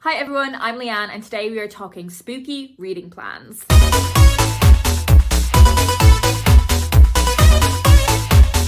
Hi everyone, I'm Leanne and today we are talking spooky reading plans.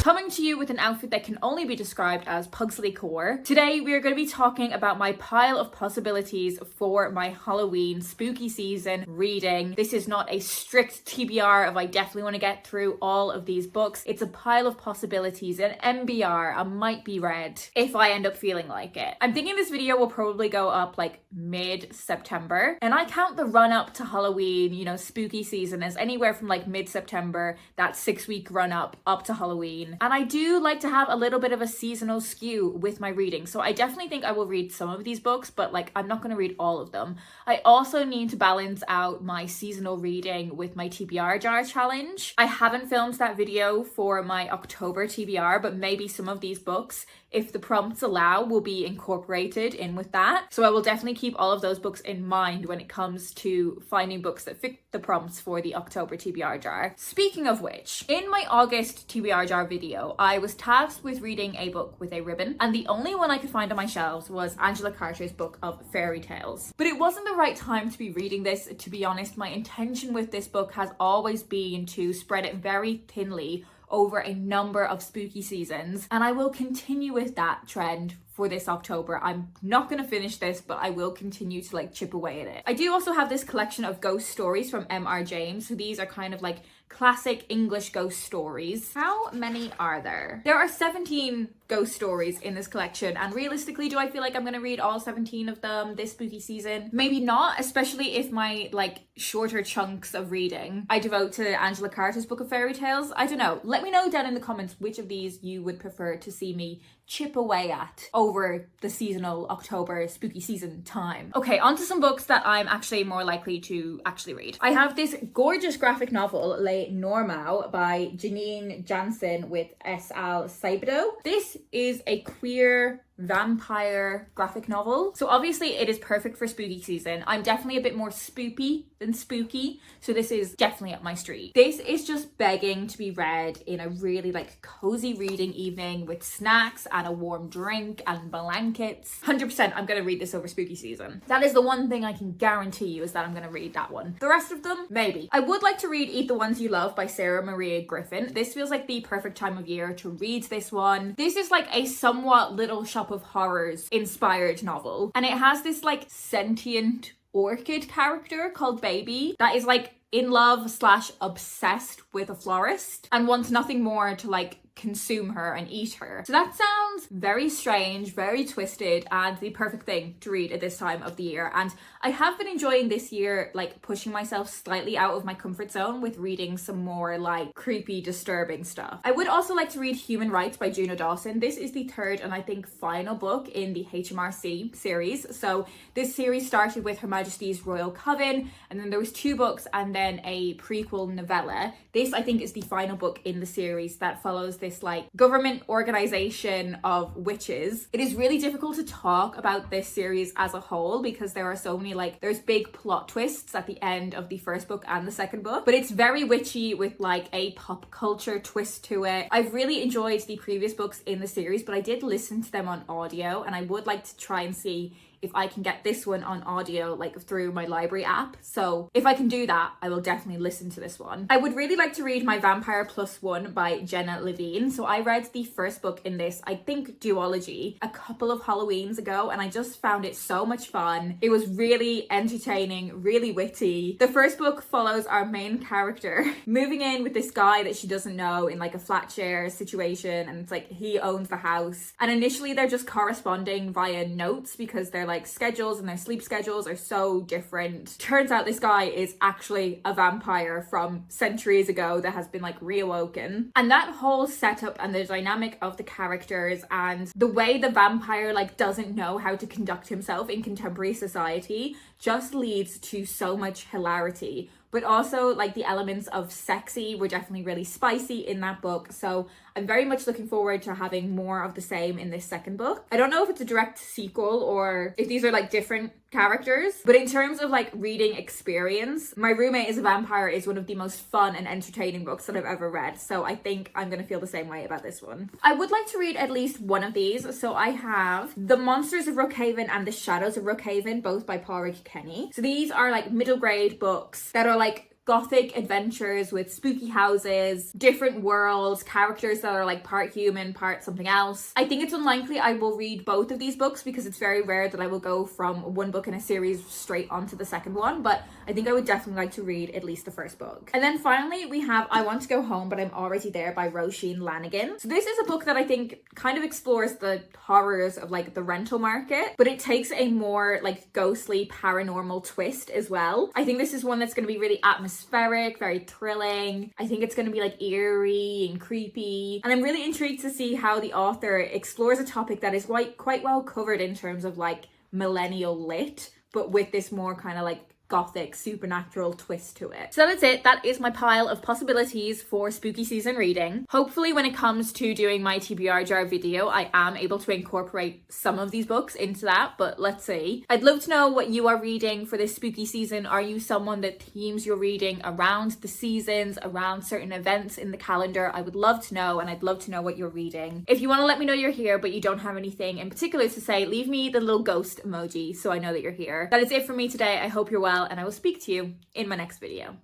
Coming to you with an outfit that can only be described as Pugsley core. Today we are going to be talking about my pile of possibilities for my Halloween spooky season reading. This is not a strict TBR of I definitely want to get through all of these books. It's a pile of possibilities, an MBR, a might be read, if I end up feeling like it. I'm thinking this video will probably go up like mid-September, and I count the run up to Halloween, spooky season, as anywhere from like mid-September, that 6-week run up to Halloween. And I do like to have a little bit of a seasonal skew with my reading. So I definitely think I will read some of these books, but I'm not going to read all of them. I also need to balance out my seasonal reading with my TBR jar challenge. I haven't filmed that video for my October TBR, but maybe some of these books, if the prompts allow, will be incorporated in with that. So I will definitely keep all of those books in mind when it comes to finding books that fit the prompts for the October TBR jar. Speaking of which, in my August TBR jar video, I was tasked with reading a book with a ribbon, and the only one I could find on my shelves was Angela Carter's book of fairy tales. But it wasn't the right time to be reading this, to be honest. My intention with this book has always been to spread it very thinly over a number of spooky seasons, and I will continue with that trend for this October. I'm not going to finish this, but I will continue to chip away at it. I do also have this collection of ghost stories from M.R. James. So these are kind of classic English ghost stories. How many are there? There are 17 ghost stories in this collection, and realistically, do I feel like I'm going to read all 17 of them this spooky season? Maybe not, especially if my shorter chunks of reading I devote to Angela Carter's book of fairy tales. I don't know. Let me know down in the comments which of these you would prefer to see me chip away at over the seasonal October spooky season time. Okay, on to some books that I'm actually more likely to actually read. I have this gorgeous graphic novel, Le Normau, by Janine Jansen with S. Al Saibedo. This is a queer vampire graphic novel. So obviously it is perfect for spooky season. I'm definitely a bit more spoopy than spooky, so this is definitely up my street. This is just begging to be read in a really cozy reading evening with snacks and a warm drink and blankets. 100% I'm gonna read this over spooky season. That is the one thing I can guarantee you, is that I'm gonna read that one. The rest of them, maybe. I would like to read Eat the Ones You Love by Sarah Maria Griffin. This feels like the perfect time of year to read this one. This is a somewhat Little Shop of Horrors inspired novel, and it has this sentient orchid character called Baby that is in love / obsessed with a florist and wants nothing more to consume her and eat her. So that sounds very strange, very twisted, and the perfect thing to read at this time of the year. And I have been enjoying this year pushing myself slightly out of my comfort zone with reading some more creepy, disturbing stuff. I would also like to read Human Rights by Juno Dawson. This is the third and I think final book in the HMRC series. So this series started with Her Majesty's Royal Coven, and then there was 2 books and then a prequel novella. This I think is the final book in the series that follows this government organization of witches. It is really difficult to talk about this series as a whole because there are so many there's big plot twists at the end of the first book and the second book, but it's very witchy with a pop culture twist to it. I've really enjoyed the previous books in the series, but I did listen to them on audio, and I would like to try and see if I can get this one on audio through my library app. So if I can do that, I will definitely listen to this one. I would really like to read My Vampire Plus One by Jenna Levine. So I read the first book in this, I think duology, a couple of Halloweens ago, and I just found it so much fun. It was really entertaining, really witty. The first book follows our main character moving in with this guy that she doesn't know in a flat share situation, and it's he owns the house, and initially they're just corresponding via notes because they're schedules and their sleep schedules are so different. Turns out this guy is actually a vampire from centuries ago that has been reawoken. And that whole setup and the dynamic of the characters and the way the vampire doesn't know how to conduct himself in contemporary society just leads to so much hilarity. But also the elements of sexy were definitely really spicy in that book. So I'm very much looking forward to having more of the same in this second book. I don't know if it's a direct sequel or if these are like different characters, but in terms of like reading experience, My Roommate is a Vampire is one of the most fun and entertaining books that I've ever read, so I think I'm gonna feel the same way about this one. I would like to read at least one of these, so I have The Monsters of Rookhaven and The Shadows of Rookhaven, both by Pádraig Kenny. So these are like middle grade books that are like gothic adventures with spooky houses, different worlds, characters that are like part human, part something else. I think it's unlikely I will read both of these books because it's very rare that I will go from one book in a series straight onto the second one, but I think I would definitely like to read at least the first book. And then finally we have I Want to Go Home But I'm Already There by Roisin Lanigan. So this is a book that I think kind of explores the horrors of like the rental market, but it takes a more like ghostly paranormal twist as well. I think this is one that's going to be really atmospheric, very thrilling. I think it's going to be like eerie and creepy, and I'm really intrigued to see how the author explores a topic that is quite well covered in terms of like millennial lit, but with this more kind of like gothic supernatural twist to it. So that's it. That is my pile of possibilities for spooky season reading. Hopefully when it comes to doing my TBR jar video, I am able to incorporate some of these books into that, but let's see. I'd love to know what you are reading for this spooky season. Are you someone that themes your reading around the seasons, around certain events in the calendar? I would love to know, and I'd love to know what you're reading. If you want to let me know you're here but you don't have anything in particular to say, leave me the little ghost emoji so I know that you're here. That is it for me today. I hope you're well, and I will speak to you in my next video.